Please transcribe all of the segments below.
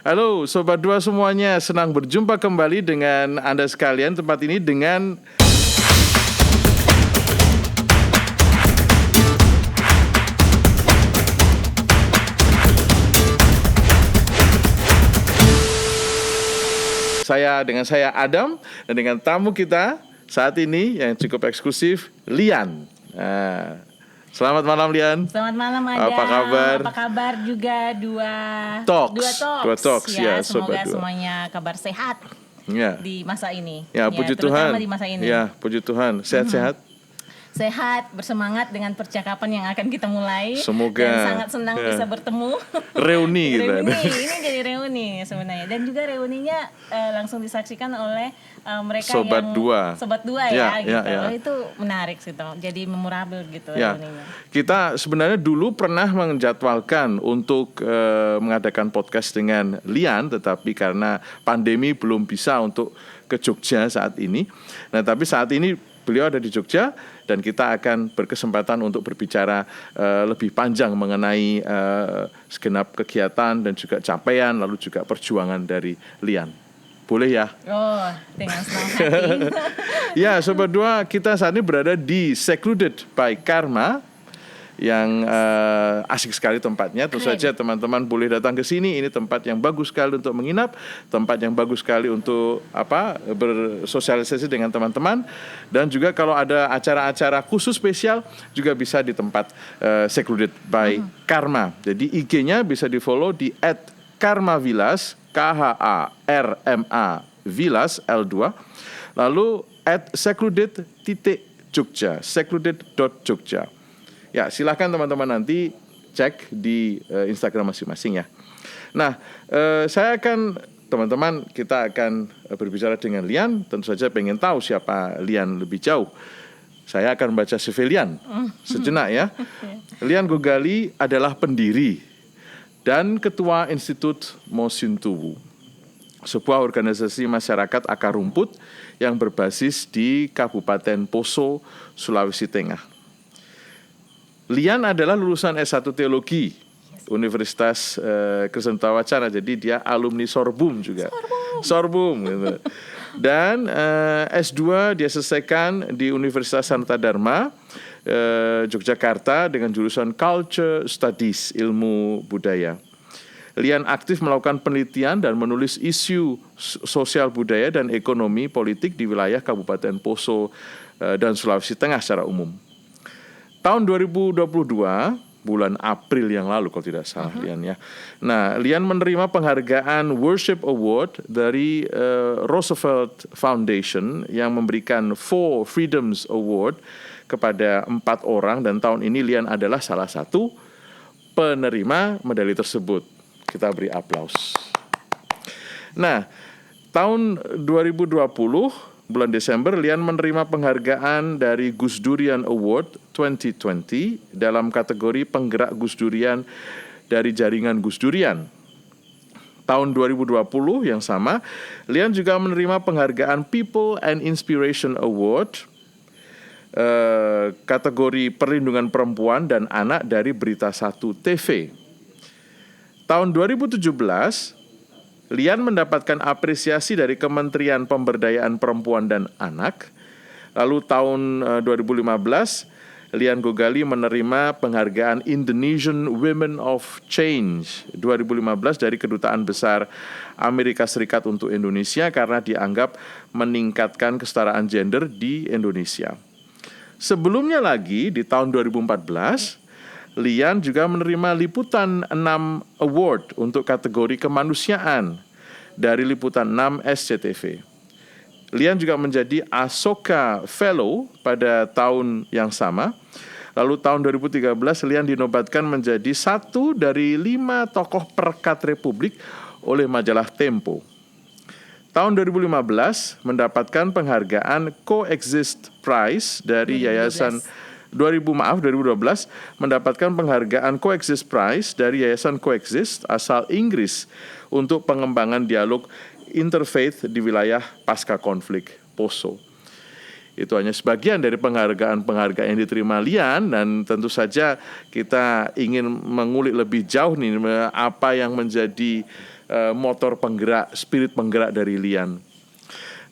Halo Sobat Dua semuanya, senang berjumpa kembali dengan Anda sekalian tempat ini dengan saya Adam dan dengan tamu kita saat ini yang cukup eksklusif, Lian. Selamat malam Lian. Selamat malam Adam. Apa kabar? Apa kabar juga Dua Talks ya, Sobat semoga Dua. semuanya kabar sehat di masa ini. Ya, puji Tuhan. Di masa ini. Ya, puji Tuhan. Sehat-sehat. Sehat, bersemangat dengan percakapan yang akan kita mulai. Semoga. Dan sangat senang bisa bertemu. Reuni gitu. Ini jadi reuni sebenarnya. Dan juga reuninya langsung disaksikan oleh mereka Sobat yang Dua. Sobat Dua ya gitu. Ya. Itu menarik sih toh. Jadi memorable gitu Ya. reuninya. Kita sebenarnya dulu pernah menjadwalkan untuk mengadakan podcast dengan Lian, tetapi karena pandemi belum bisa untuk ke Jogja saat ini. Nah, tapi saat ini beliau ada di Jogja dan kita akan berkesempatan untuk berbicara lebih panjang mengenai segenap kegiatan dan juga capaian lalu juga perjuangan dari Lian. Boleh ya? Oh, dengan senang hati. Ya, Sobat Dua, kita saat ini berada di Secluded by Karma yang asik sekali tempatnya. Tentu saja teman-teman boleh datang ke sini. Ini tempat yang bagus sekali untuk menginap, tempat yang bagus sekali untuk bersosialisasi dengan teman-teman. Dan juga kalau ada acara-acara khusus spesial juga bisa di tempat Secluded by Karma. Jadi IG-nya bisa di-follow di @karmavillas, KHARMA Villas L2. Lalu @secluded.jogja, secluded.jogja. Ya, silakan teman-teman nanti cek di Instagram masing-masing ya. Nah, kita akan berbicara dengan Lian. Tentu saja pengen tahu siapa Lian lebih jauh. Saya akan baca CV Lian sejenak ya. Lian Gogali adalah pendiri dan ketua Institut Mosintowo, sebuah organisasi masyarakat akar rumput yang berbasis di Kabupaten Poso, Sulawesi Tengah. Lian adalah lulusan S1 Teologi Universitas Kristen Wacana, jadi dia alumni Sorbum juga. Sorbum gitu. Dan S2 dia selesaikan di Universitas Sanata Dharma Yogyakarta dengan jurusan Culture Studies, ilmu budaya. Lian aktif melakukan penelitian dan menulis isu sosial budaya dan ekonomi politik di wilayah Kabupaten Poso dan Sulawesi Tengah secara umum. Tahun 2022, bulan April yang lalu kalau tidak salah Lian ya. Nah, Lian menerima penghargaan Worship Award dari Roosevelt Foundation yang memberikan 4 Freedoms Award kepada 4 orang, dan tahun ini Lian adalah salah satu penerima medali tersebut. Kita beri aplaus. Nah, tahun 2020 bulan Desember, Lian menerima penghargaan dari Gus Durian Award 2020 dalam kategori penggerak Gus Durian dari jaringan Gus Durian. Tahun 2020 yang sama, Lian juga menerima penghargaan People and Inspiration Award kategori perlindungan perempuan dan anak dari Berita 1 TV. Tahun 2017, Lian mendapatkan apresiasi dari Kementerian Pemberdayaan Perempuan dan Anak. Lalu tahun 2015, Lian Gogali menerima penghargaan Indonesian Women of Change 2015 dari Kedutaan Besar Amerika Serikat untuk Indonesia karena dianggap meningkatkan kesetaraan gender di Indonesia. Sebelumnya lagi, di tahun 2014, Lian juga menerima Liputan 6 Award untuk kategori kemanusiaan dari Liputan 6 SCTV. Lian juga menjadi Asoka Fellow pada tahun yang sama. Lalu tahun 2013 Lian dinobatkan menjadi 1 dari 5 tokoh perekat Republik oleh majalah Tempo. Tahun 2015 mendapatkan penghargaan Coexist Prize dari Yayasan 2012 mendapatkan penghargaan Coexist Prize dari Yayasan Coexist asal Inggris untuk pengembangan dialog interfaith di wilayah pasca konflik Poso. Itu hanya sebagian dari penghargaan-penghargaan yang diterima Lian, dan tentu saja kita ingin mengulik lebih jauh nih apa yang menjadi motor penggerak, spirit penggerak dari Lian.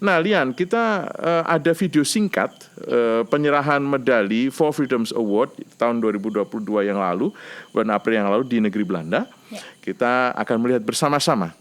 Nah, Lian, kita ada video singkat penyerahan medali For Freedoms Award tahun 2022 yang lalu, bulan April yang lalu di negeri Belanda. Ya. Kita akan melihat bersama-sama.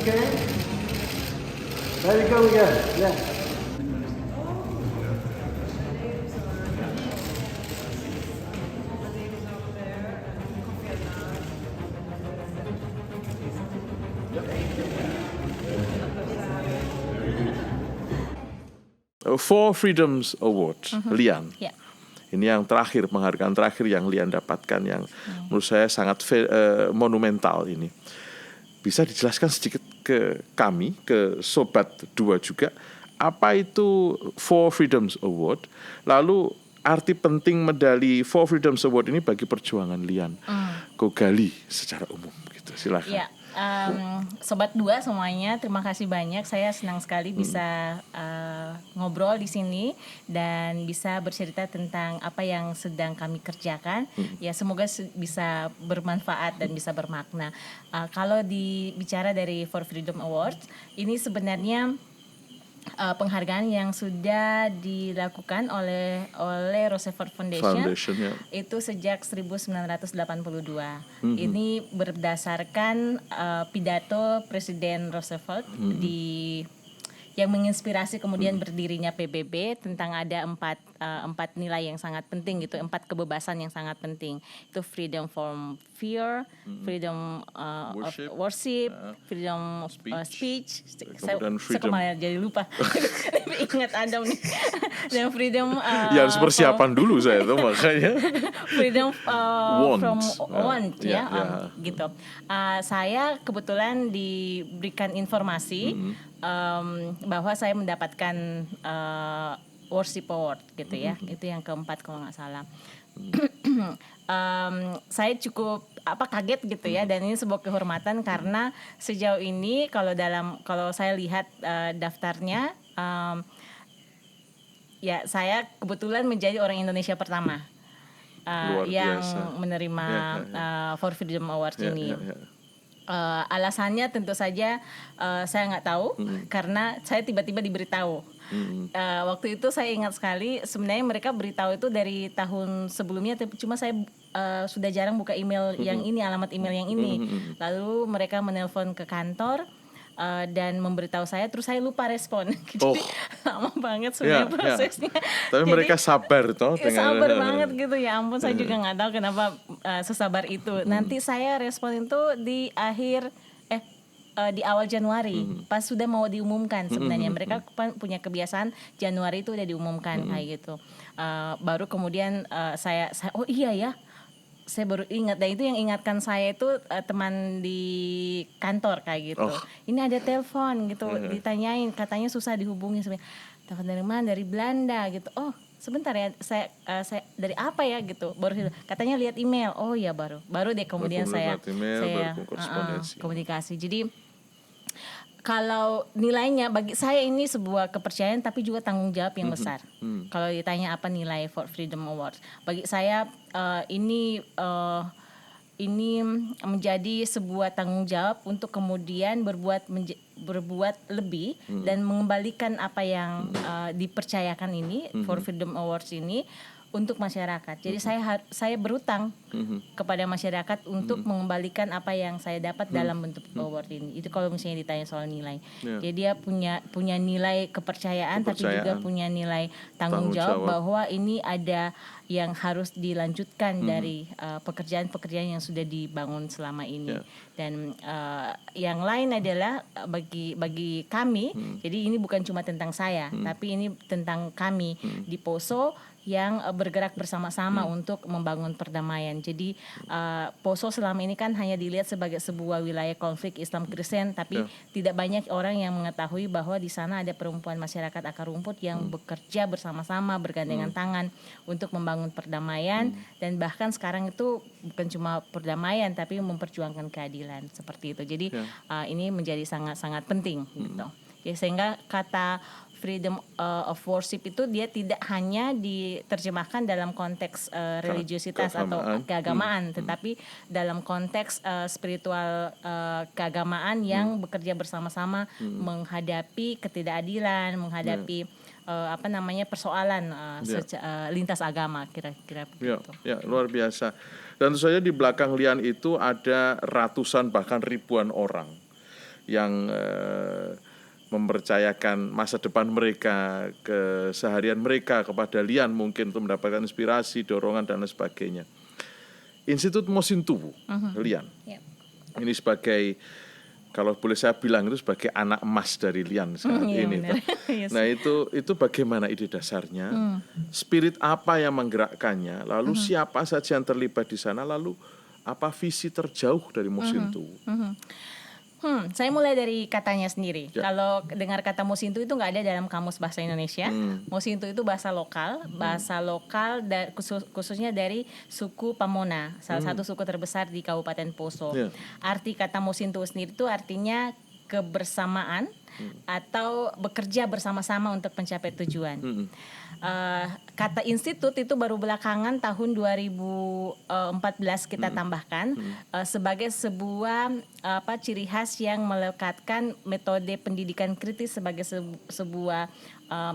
Okay. There you go again. Yeah. For Freedoms Award, Lian. Ya. Ini yang terakhir, penghargaan terakhir yang Lian dapatkan yang menurut saya sangat monumental ini. Bisa dijelaskan sedikit ke kami, ke Sobat 2 juga, apa itu For Freedoms Award? Lalu arti penting medali For Freedoms Award ini bagi perjuangan Lian Gogali secara umum gitu. Silakan. Ya, Sobat 2 semuanya, terima kasih banyak. Saya senang sekali bisa ngobrol di sini dan bisa bercerita tentang apa yang sedang kami kerjakan. Ya, semoga bisa bermanfaat dan bisa bermakna. Kalau bicara dari For Freedom Awards, ini sebenarnya penghargaan yang sudah dilakukan oleh Roosevelt Foundation Ya. itu sejak 1982. Ini berdasarkan pidato Presiden Roosevelt yang menginspirasi kemudian berdirinya PBB tentang ada empat nilai yang sangat penting gitu, 4 kebebasan yang sangat penting. Itu freedom from fear, freedom of worship, freedom speech. Saya kemarin jadi lupa. Ingat Adam nih. Dan freedom Ya harus persiapan dulu saya tuh makanya. freedom from want Ya. gitu. Saya kebetulan diberikan informasi bahwa saya mendapatkan worship award gitu ya. Itu yang keempat kalau nggak salah. Saya cukup kaget gitu ya, dan ini sebuah kehormatan karena sejauh ini kalau saya lihat daftarnya, ya saya kebetulan menjadi orang Indonesia pertama yang menerima For Freedom Awards ini. Alasannya tentu saja saya nggak tahu karena saya tiba-tiba diberitahu. Waktu itu saya ingat sekali, sebenarnya mereka beritahu itu dari tahun sebelumnya, tapi cuma saya sudah jarang buka email yang ini, alamat email yang ini. Lalu mereka menelpon ke kantor dan memberitahu saya, terus saya lupa respon. Jadi lama banget sebenarnya prosesnya. Tapi jadi, mereka sabar toh dengan sabar banget gitu ya ampun, saya juga nggak tahu kenapa sesabar itu. Nanti saya respon itu di awal Januari, pas sudah mau diumumkan sebenarnya. Mereka punya kebiasaan Januari itu udah diumumkan kayak gitu. Baru kemudian saya oh iya ya, saya baru ingat, dan itu yang ingatkan saya itu teman di kantor kayak gitu. Ini ada telepon gitu, ditanyain, katanya susah dihubungi. Telepon dari mana? Dari Belanda gitu. Oh sebentar ya, saya dari apa ya gitu. Baru katanya lihat email. Oh ya, baru deh kemudian saya komunikasi. Jadi kalau nilainya bagi saya ini sebuah kepercayaan tapi juga tanggung jawab yang besar. Kalau ditanya apa nilai For Freedom Awards, bagi saya ini menjadi sebuah tanggung jawab untuk kemudian berbuat lebih dan mengembalikan apa yang dipercayakan ini For Freedom Awards ini untuk masyarakat. Jadi saya berutang kepada masyarakat untuk mengembalikan apa yang saya dapat dalam bentuk award ini. Itu kalau misalnya ditanya soal nilai. Jadi dia punya nilai kepercayaan, tapi juga punya nilai tanggung jawab bahwa ini ada yang harus dilanjutkan dari pekerjaan-pekerjaan yang sudah dibangun selama ini. Dan yang lain adalah bagi kami, jadi ini bukan cuma tentang saya, tapi ini tentang kami di Poso yang bergerak bersama-sama untuk membangun perdamaian. Jadi Poso selama ini kan hanya dilihat sebagai sebuah wilayah konflik Islam Kristen, tapi tidak banyak orang yang mengetahui bahwa di sana ada perempuan masyarakat akar rumput yang bekerja bersama-sama, bergandengan tangan untuk membangun perdamaian, dan bahkan sekarang itu bukan cuma perdamaian tapi memperjuangkan keadilan seperti itu. Jadi ini menjadi sangat-sangat penting gitu. Ya, sehingga kata freedom of worship itu dia tidak hanya diterjemahkan dalam konteks religiositas atau keagamaan, tetapi dalam konteks spiritual keagamaan yang bekerja bersama-sama menghadapi ketidakadilan, menghadapi persoalan lintas agama, kira-kira begitu. Ya, luar biasa. Dan tentu saja di belakang Lian itu ada ratusan bahkan ribuan orang yang mempercayakan masa depan mereka, keseharian mereka kepada Lian mungkin untuk mendapatkan inspirasi, dorongan dan lain sebagainya. Institut Mosintowo, Lian. Ini sebagai, kalau boleh saya bilang, itu sebagai anak emas dari Lian saat ini. Nah itu bagaimana ide dasarnya, spirit apa yang menggerakkannya, lalu siapa saja yang terlibat di sana, lalu apa visi terjauh dari Mosintowo. Saya mulai dari katanya sendiri. Kalau dengar kata Mosintowo itu nggak ada dalam kamus bahasa Indonesia. Mosintowo itu bahasa lokal khususnya dari suku Pamona, salah satu suku terbesar di Kabupaten Poso. Arti kata Mosintowo sendiri itu artinya kebersamaan atau bekerja bersama-sama untuk mencapai tujuan. Kata institut itu baru belakangan tahun 2014 kita tambahkan sebagai sebuah ciri khas yang melekatkan metode pendidikan kritis sebagai sebuah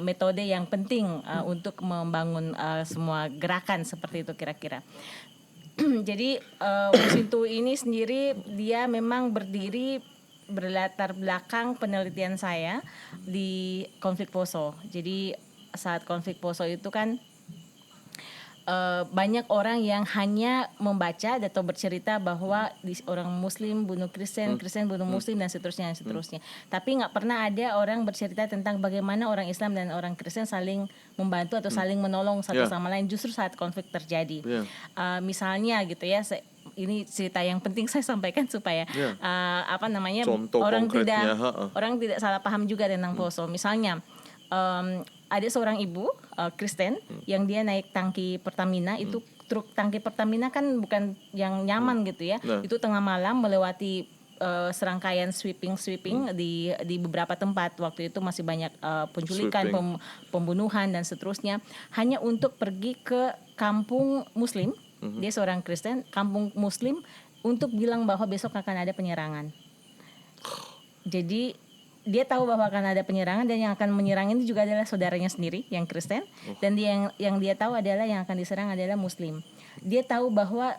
metode yang penting untuk membangun semua gerakan seperti itu kira-kira. Jadi Mosintowo ini sendiri dia memang berdiri berlatar belakang penelitian saya di konflik Poso. Jadi saat konflik Poso itu kan banyak orang yang hanya membaca atau bercerita bahwa orang Muslim bunuh Kristen, Kristen bunuh Muslim dan seterusnya. Tapi nggak pernah ada orang bercerita tentang bagaimana orang Islam dan orang Kristen saling membantu atau saling menolong satu sama lain justru saat konflik terjadi. Misalnya gitu ya. Ini cerita yang penting saya sampaikan supaya orang tidak salah paham juga tentang Poso. Misalnya ada seorang ibu Kristen yang dia naik tangki Pertamina, itu truk tangki Pertamina kan bukan yang nyaman gitu ya. Itu tengah malam melewati serangkaian sweeping di beberapa tempat. Waktu itu masih banyak penculikan, pembunuhan dan seterusnya, hanya untuk pergi ke kampung Muslim. Dia seorang Kristen, kampung Muslim, untuk bilang bahwa besok akan ada penyerangan. Jadi dia tahu bahwa akan ada penyerangan, dan yang akan menyerang ini juga adalah saudaranya sendiri yang Kristen, dan yang dia tahu adalah yang akan diserang adalah Muslim. Dia tahu bahwa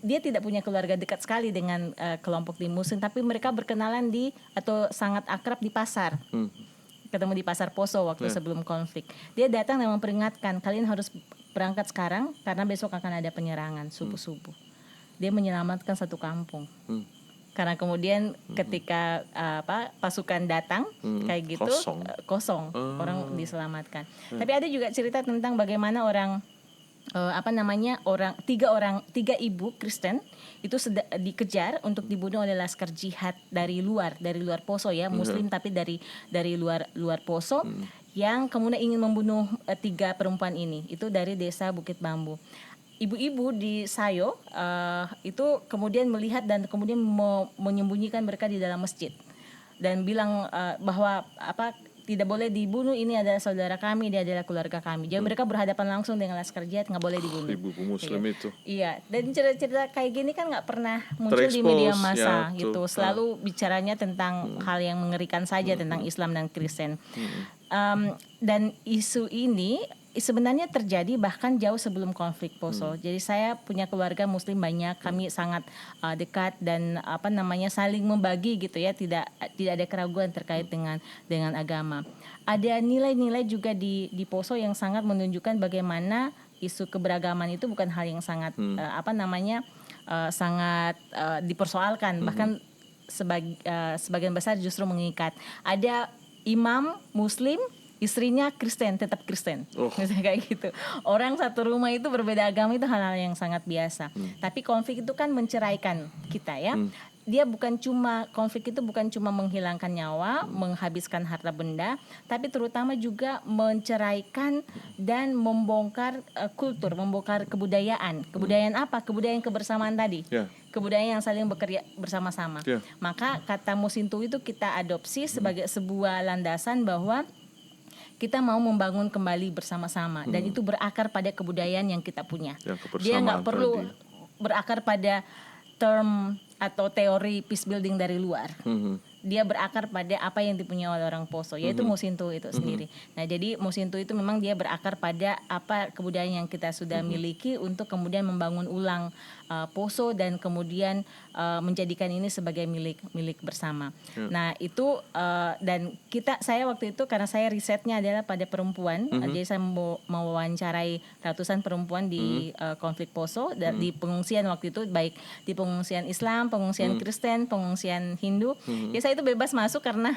dia tidak punya keluarga dekat sekali dengan kelompok di Muslim, tapi mereka berkenalan atau sangat akrab di pasar. Ketemu di pasar Poso waktu sebelum konflik. Dia datang dan memperingatkan, kalian harus berangkat sekarang karena besok akan ada penyerangan subuh-subuh. Dia menyelamatkan satu kampung. Karena kemudian ketika pasukan datang kayak gitu kosong, orang diselamatkan. Tapi ada juga cerita tentang bagaimana tiga ibu Kristen itu dikejar untuk dibunuh oleh laskar jihad dari luar Poso ya, Muslim tapi dari luar Poso, yang kemudian ingin membunuh tiga perempuan ini. Itu dari desa Bukit Bambu. Ibu-ibu di Sayo itu kemudian melihat dan kemudian menyembunyikan mereka di dalam masjid dan bilang bahwa tidak boleh dibunuh, ini adalah saudara kami, dia adalah keluarga kami. Jadi mereka berhadapan langsung dengan laskar jihad, nggak boleh dibunuh. Ibu Muslim itu. Iya, dan cerita-cerita kayak gini kan nggak pernah muncul di media massa gitu. Selalu bicaranya tentang hal yang mengerikan saja tentang Islam dan Kristen. Dan isu ini sebenarnya terjadi bahkan jauh sebelum konflik Poso. Jadi saya punya keluarga Muslim banyak, kami sangat dekat dan saling membagi gitu ya, tidak ada keraguan terkait dengan agama. Ada nilai-nilai juga di Poso yang sangat menunjukkan bagaimana isu keberagaman itu bukan hal yang sangat sangat dipersoalkan, bahkan sebagian besar justru mengikat. Ada imam Muslim, istrinya Kristen, tetap Kristen, misalnya kayak gitu. Orang satu rumah itu berbeda agama itu hal-hal yang sangat biasa. Tapi konflik itu kan menceraikan kita ya. Konflik itu bukan cuma menghilangkan nyawa, menghabiskan harta benda, tapi terutama juga menceraikan dan membongkar kultur, membongkar kebudayaan. Kebudayaan apa? Kebudayaan kebersamaan tadi. Kebudayaan yang saling bekerja bersama-sama. Maka kata Musintu itu kita adopsi sebagai sebuah landasan bahwa kita mau membangun kembali bersama-sama, dan itu berakar pada kebudayaan yang kita punya. Dia nggak perlu berakar pada term atau teori peace building dari luar. Dia berakar pada apa yang dipunyai oleh orang Poso, yaitu Musintu itu sendiri. Nah, jadi Musintu itu memang dia berakar pada apa kebudayaan yang kita sudah miliki untuk kemudian membangun ulang Poso dan kemudian menjadikan ini sebagai milik bersama. Nah, itu dan saya waktu itu karena saya risetnya adalah pada perempuan, jadi saya mewawancarai ratusan perempuan di konflik Poso dan di pengungsian waktu itu, baik di pengungsian Islam, pengungsian Kristen, pengungsian Hindu. Ya saya itu bebas masuk karena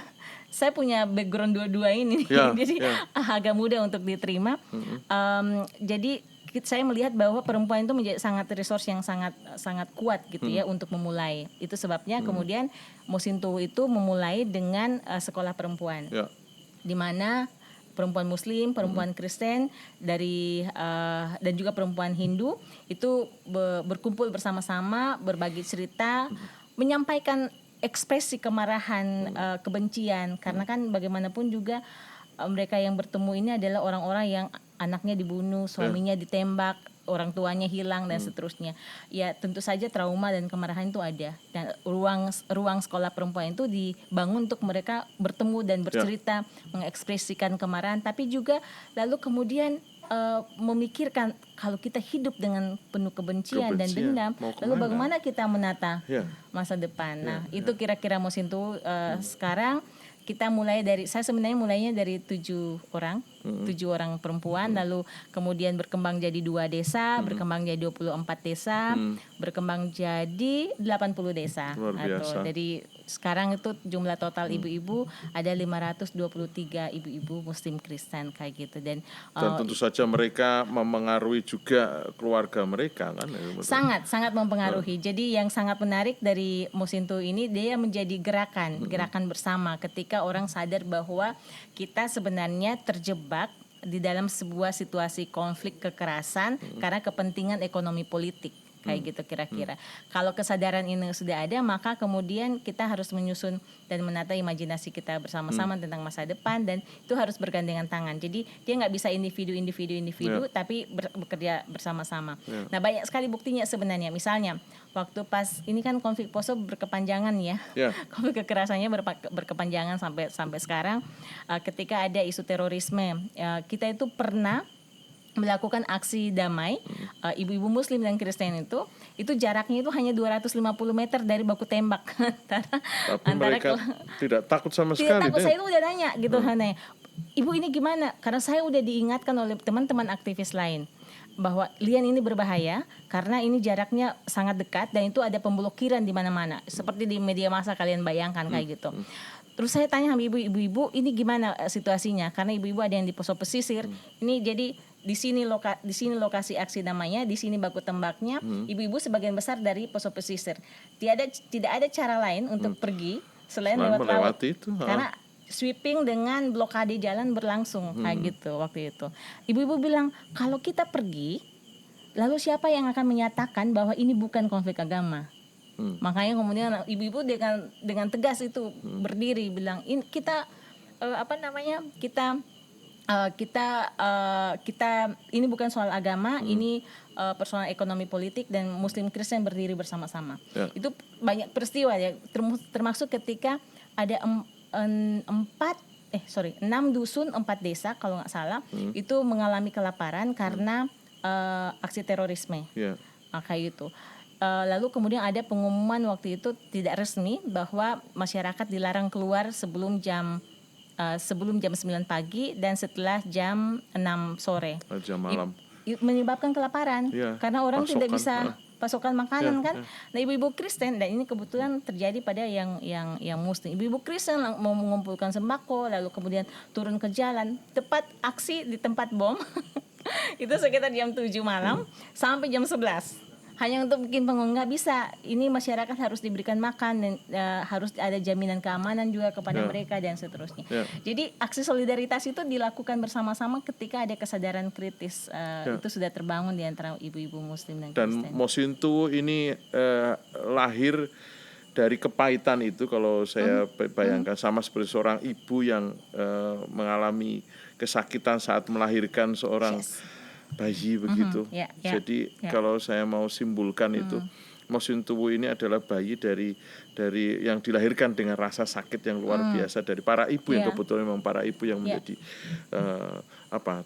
saya punya background dua-dua ini, jadi agak mudah untuk diterima. Jadi saya melihat bahwa perempuan itu menjadi sangat resource yang sangat kuat gitu ya untuk memulai. Itu sebabnya kemudian Musintu itu memulai dengan sekolah perempuan, di mana perempuan Muslim, perempuan Kristen dan juga perempuan Hindu itu berkumpul bersama-sama, berbagi cerita, menyampaikan ekspresi kemarahan, kebencian, karena kan bagaimanapun juga mereka yang bertemu ini adalah orang-orang yang anaknya dibunuh, suaminya ditembak, orang tuanya hilang dan seterusnya. Ya tentu saja trauma dan kemarahan itu ada. Dan ruang sekolah perempuan itu dibangun untuk mereka bertemu dan bercerita, mengekspresikan kemarahan, tapi juga lalu kemudian memikirkan kalau kita hidup dengan penuh kebencian dan dendam, lalu bagaimana kita menata masa depan. Nah, itu kira-kira Musintu sekarang. Kita saya sebenarnya mulainya dari 7 orang perempuan, lalu kemudian berkembang jadi 2 desa, berkembang jadi 24 desa, berkembang jadi 80 desa. Luar biasa. Jadi sekarang itu jumlah total ibu-ibu ada 523 ibu-ibu Muslim Kristen kayak gitu, dan tentu saja mereka memengaruhi juga keluarga mereka kan. Sangat mempengaruhi. Jadi yang sangat menarik dari Musintu ini, dia menjadi gerakan bersama ketika orang sadar bahwa kita sebenarnya terjebak di dalam sebuah situasi konflik kekerasan karena kepentingan ekonomi politik. Kayak gitu kira-kira. Kalau kesadaran ini sudah ada, maka kemudian kita harus menyusun dan menata imajinasi kita bersama-sama tentang masa depan, dan itu harus bergandengan tangan. Jadi dia nggak bisa individu, tapi bekerja bersama-sama. Nah, banyak sekali buktinya sebenarnya. Misalnya waktu pas ini kan konflik Poso berkepanjangan ya. Konflik kekerasannya berkepanjangan sampai sekarang. Ketika ada isu terorisme, kita itu pernah melakukan aksi damai, ibu-ibu Muslim dan Kristen itu jaraknya itu hanya 250 meter dari baku tembak Tapi mereka tidak takut sama sekali. Tidak takut. Saya itu udah nanya gitu, Ibu ini gimana? Karena saya udah diingatkan oleh teman-teman aktivis lain bahwa Lian ini berbahaya karena ini jaraknya sangat dekat dan itu ada pemblokiran di mana-mana, seperti di media massa kalian bayangkan kayak gitu. Terus saya tanya sama ibu-ibu ini gimana situasinya, karena ibu-ibu ada yang di Poso Pesisir. Ini jadi di sini lokasi aksi damainya, di sini baku tembaknya. Ibu-ibu sebagian besar dari Poso Pesisir. Tidak ada cara lain untuk pergi selain lewat laut. Karena sweeping dengan blokade jalan berlangsung kayak gitu waktu itu. Ibu-ibu bilang kalau kita pergi, lalu siapa yang akan menyatakan bahwa ini bukan konflik agama? Makanya kemudian ibu-ibu dengan tegas itu berdiri bilang kita ini bukan soal agama, ini persoalan ekonomi politik, dan Muslim Kristen berdiri bersama-sama. Itu banyak peristiwa ya, termasuk ketika ada dusun 4 desa kalau nggak salah itu mengalami kelaparan karena aksi terorisme. Ya. Kayak gitu. Lalu kemudian ada pengumuman waktu itu tidak resmi bahwa masyarakat dilarang keluar sebelum jam 9 pagi dan setelah jam 6 sore. Jam malam. Menyebabkan kelaparan karena orang tidak bisa pasokan makanan kan. Nah, ibu-ibu Kristen, dan ini kebetulan terjadi pada yang Muslim. Ibu-ibu Kristen mau mengumpulkan sembako lalu kemudian turun ke jalan, tepat aksi di tempat bom. Itu sekitar jam 7 malam sampai jam 11. Hanya untuk bikin pengumuman, nggak bisa. Ini masyarakat harus diberikan makan dan harus ada jaminan keamanan juga kepada mereka dan seterusnya. Jadi aksi solidaritas itu dilakukan bersama-sama ketika ada kesadaran kritis itu sudah terbangun di antara ibu-ibu Muslim dan Kristen. Dan Mosintowo ini lahir dari kepahitan itu, kalau saya bayangkan, sama seperti seorang ibu yang mengalami kesakitan saat melahirkan seorang bayi begitu. Jadi kalau saya mau simpulkan itu, Mosintowo ini adalah bayi dari yang dilahirkan dengan rasa sakit yang luar biasa dari para ibu yang kebetulan memang para ibu yang menjadi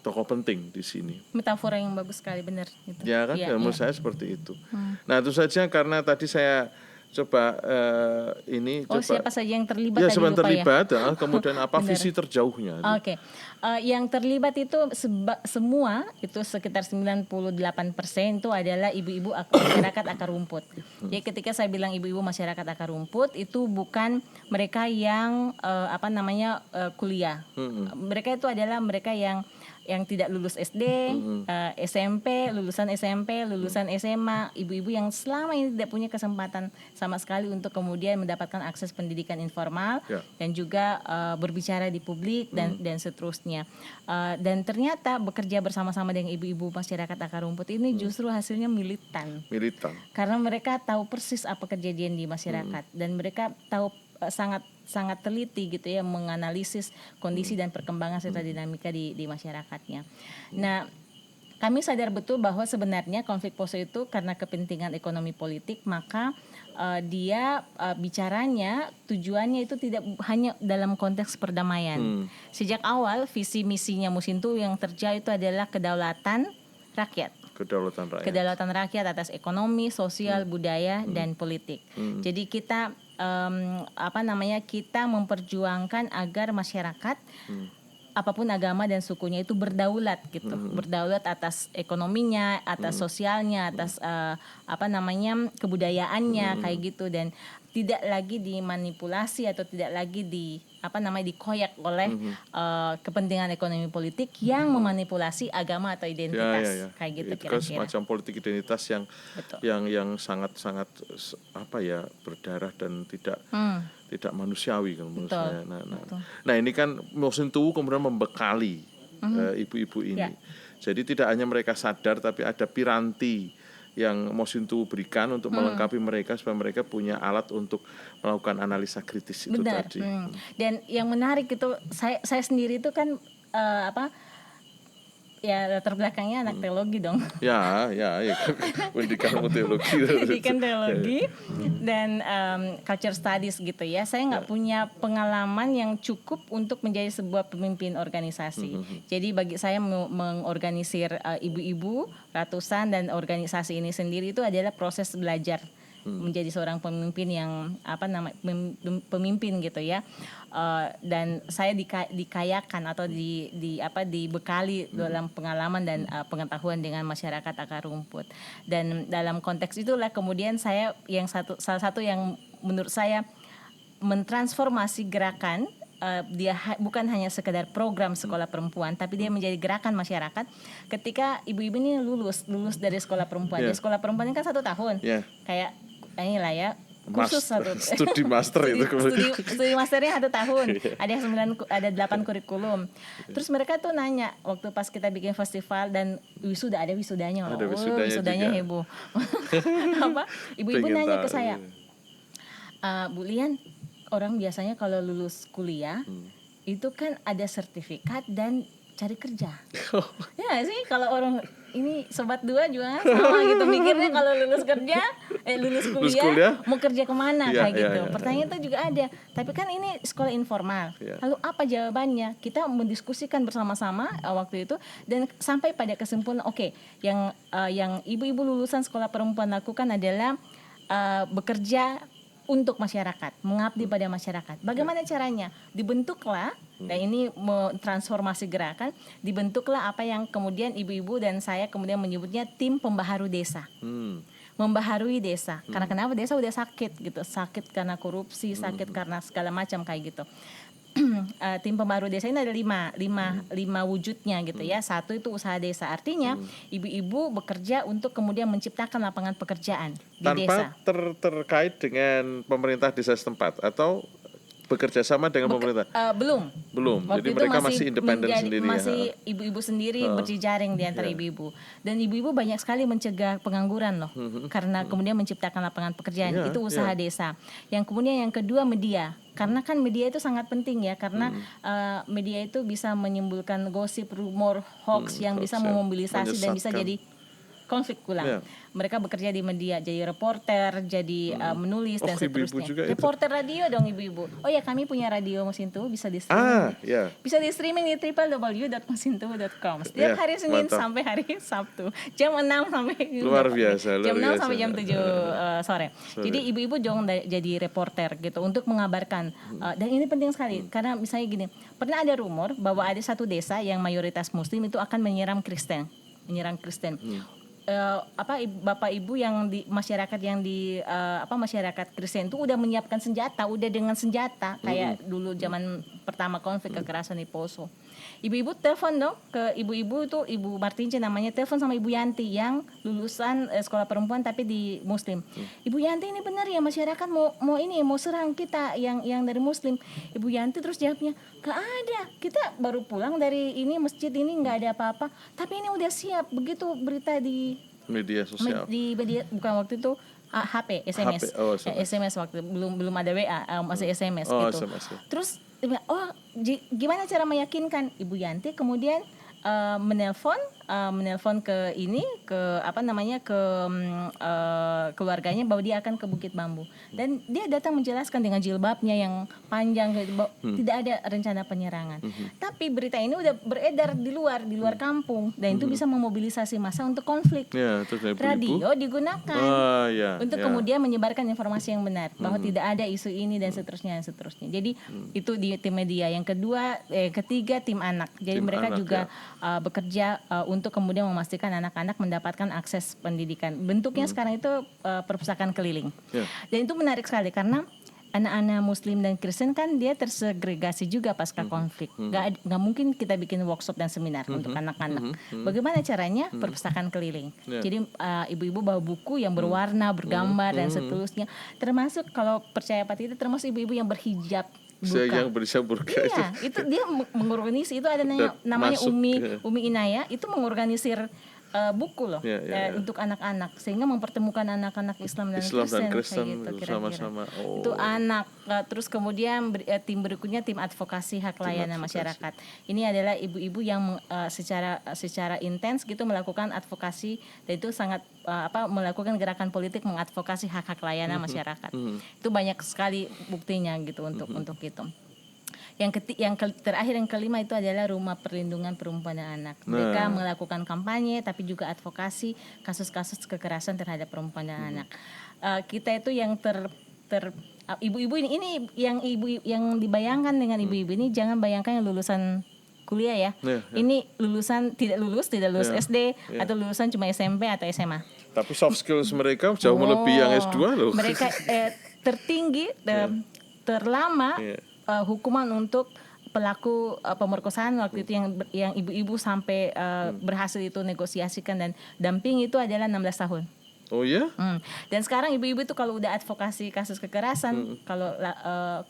tokoh penting di sini. Metafora yang bagus sekali, benar. Gitu. Ya kan, menurut saya seperti itu. Nah, itu saja karena tadi saya coba siapa saja yang terlibat ya, tadi lupa terlibat, kemudian apa visi terjauhnya. Oke. Yang terlibat itu semua itu sekitar 98% itu adalah ibu-ibu masyarakat akar rumput. Jadi ketika saya bilang ibu-ibu masyarakat akar rumput itu bukan mereka yang kuliah. Mereka itu adalah mereka yang tidak lulus SD, SMP, lulusan SMA, ibu-ibu yang selama ini tidak punya kesempatan sama sekali untuk kemudian mendapatkan akses pendidikan informal dan juga berbicara di publik dan seterusnya. Dan ternyata bekerja bersama-sama dengan ibu-ibu masyarakat akar rumput ini justru hasilnya militan. Karena mereka tahu persis apa kejadian di masyarakat dan mereka tahu sangat teliti gitu ya menganalisis kondisi dan perkembangan serta dinamika di masyarakatnya. Nah, kami sadar betul bahwa sebenarnya konflik Poso itu karena kepentingan ekonomi politik, maka dia bicaranya tujuannya itu tidak hanya dalam konteks perdamaian. Sejak awal visi misinya Mosintowo yang terjauh itu adalah kedaulatan rakyat. Kedaulatan rakyat atas ekonomi, sosial, budaya dan politik. Jadi kita kita memperjuangkan agar masyarakat apapun agama dan sukunya itu berdaulat gitu, berdaulat atas ekonominya, atas sosialnya, atas kebudayaannya kayak gitu, dan tidak lagi dimanipulasi atau tidak lagi dikoyak oleh kepentingan ekonomi politik yang memanipulasi agama atau identitas kayak gitu. Itu kan semacam politik identitas yang sangat berdarah dan tidak manusiawi kan menurut saya. Nah ini kan Mosintowo kemudian membekali ibu-ibu ini. Jadi tidak hanya mereka sadar, tapi ada piranti yang Mosintowo berikan untuk melengkapi mereka supaya mereka punya alat untuk melakukan analisa kritis itu tadi. Dan yang menarik itu saya sendiri itu kan latar belakangnya anak teologi dong. Ya, pendidikan teologi dan culture studies gitu ya. Saya nggak punya pengalaman yang cukup untuk menjadi sebuah pemimpin organisasi. Jadi bagi saya mengorganisir ibu-ibu ratusan dan organisasi ini sendiri itu adalah proses belajar menjadi seorang pemimpin yang pemimpin gitu ya. Dan saya dikayakan atau dibekali dalam pengalaman dan pengetahuan dengan masyarakat akar rumput. Dan dalam konteks itulah kemudian saya salah satu yang menurut saya mentransformasi gerakan, dia bukan hanya sekedar program sekolah perempuan, tapi dia menjadi gerakan masyarakat. Ketika ibu-ibu ini lulus dari sekolah perempuan, di sekolah perempuan ini kan 1 tahun, kayak inilah ya, khusus studi master itu studi masternya 1 tahun, ada 8 kurikulum. Terus mereka tuh nanya waktu pas kita bikin festival dan ada wisudanya heboh. Ibu-ibu nanya ke saya, Bu Lian, orang biasanya kalau lulus kuliah itu kan ada sertifikat dan cari kerja. Ya sih, kalau orang ini sobat dua juga sama gitu mikirnya kalau lulus kerja, lulus kuliah mau kerja kemana kayak gitu. Pertanyaan itu juga ada. Tapi kan ini sekolah informal. Lalu apa jawabannya? Kita mendiskusikan bersama-sama waktu itu dan sampai pada kesimpulan yang ibu-ibu lulusan sekolah perempuan lakukan adalah bekerja untuk masyarakat, mengabdi pada masyarakat. Bagaimana caranya? Dibentuklah, dan ini transformasi gerakan, dibentuklah apa yang kemudian ibu-ibu dan saya kemudian menyebutnya tim pembaharu desa. Membaharui desa. Karena kenapa? Desa udah sakit gitu, sakit karena korupsi, sakit karena segala macam kayak gitu. Tim pembaharu desa ini ada lima wujudnya gitu ya. Satu itu usaha desa, artinya ibu-ibu bekerja untuk kemudian menciptakan lapangan pekerjaan di desa. Tanpa terkait dengan pemerintah desa setempat atau bekerja sama dengan pemerintah? Belum. Jadi mereka masih independen sendiri. Masih ibu-ibu sendiri berjejaring di antara ibu-ibu. Dan ibu-ibu banyak sekali mencegah pengangguran loh. Karena kemudian menciptakan lapangan pekerjaan. Itu usaha desa. Yang kemudian yang kedua media. Karena kan media itu sangat penting ya. Karena media itu bisa menimbulkan gosip, rumor, hoax yang bisa memobilisasi dan bisa jadi konflik ulang. Mereka bekerja di media, jadi reporter, jadi menulis dan seterusnya. Reporter radio dong ibu-ibu. Oh ya, kami punya radio Mesintu, bisa di streaming. Bisa di streaming di www.mesintu.com. Setiap hari Senin sampai hari Sabtu, jam 6 sampai luar biasa. Jam 6 sampai jam 7 sore. Jadi ibu-ibu dong jadi reporter gitu untuk mengabarkan. Dan ini penting sekali karena misalnya gini, pernah ada rumor bahwa ada satu desa yang mayoritas Muslim itu akan menyerang Kristen. Bapak ibu yang di masyarakat masyarakat Kristen itu udah menyiapkan senjata, udah dengan senjata kayak dulu zaman pertama konflik kekerasan di Poso. Ibu-ibu telepon dong ke ibu-ibu itu, Ibu Martince namanya, telepon sama Ibu Yanti yang lulusan sekolah perempuan tapi di Muslim. Ibu Yanti, ini benar ya masyarakat mau serang kita yang dari Muslim. Ibu Yanti terus jawabnya, gak ada, kita baru pulang dari ini masjid ini nggak ada apa-apa. Tapi ini udah siap, begitu berita di media sosial. Di media, bukan waktu itu HP, SMS. SMS waktu belum ada WA, masih SMS gitu. SMS. Terus gimana cara meyakinkan? Ibu Yanti kemudian menelpon ke keluarganya bahwa dia akan ke Bukit Bambu, dan dia datang menjelaskan dengan jilbabnya yang panjang bahwa tidak ada rencana penyerangan. Tapi berita ini udah beredar di luar kampung, dan itu bisa memobilisasi massa untuk konflik. Radio digunakan untuk kemudian menyebarkan informasi yang benar bahwa tidak ada isu ini dan seterusnya. Jadi itu di tim media. Yang ketiga tim anak. Jadi mereka juga bekerja untuk kemudian memastikan anak-anak mendapatkan akses pendidikan. Bentuknya sekarang itu perpustakaan keliling. Dan itu menarik sekali karena anak-anak Muslim dan Kristen kan dia tersegregasi juga pasca konflik. Nggak mungkin kita bikin workshop dan seminar untuk anak-anak. Bagaimana caranya? Perpustakaan keliling. Jadi ibu-ibu bawa buku yang berwarna, bergambar dan seterusnya. Termasuk kalau percaya apa tidak, termasuk ibu-ibu yang berhijab. Yang berisam burka itu dia mengorganisir, itu ada namanya Umi Inaya, itu mengorganisir buku loh untuk anak-anak, sehingga mempertemukan anak-anak Islam dan Kristen gitu, sama-sama. Itu anak. Terus kemudian tim berikutnya tim advokasi hak layanan masyarakat. Ini adalah ibu-ibu yang secara intens gitu melakukan advokasi, dan itu sangat melakukan gerakan politik mengadvokasi hak layanan masyarakat. Itu banyak sekali buktinya gitu untuk itu. Terakhir yang kelima itu adalah Rumah Perlindungan Perempuan dan Anak. Mereka melakukan kampanye tapi juga advokasi kasus-kasus kekerasan terhadap perempuan dan anak. Kita itu yang ibu-ibu ini yang dibayangkan dengan ibu-ibu ini, jangan bayangkan yang lulusan kuliah ya. Ini lulusan tidak lulus SD atau lulusan cuma SMP atau SMA. Tapi soft skills mereka jauh melebihi yang S2 loh. Mereka tertinggi, terlama hukuman untuk pelaku pemerkosaan waktu itu yang ibu-ibu sampai berhasil itu negosiasikan dan damping itu adalah 16 tahun. Oh ya? Dan sekarang ibu-ibu itu kalau udah advokasi kasus kekerasan, kalau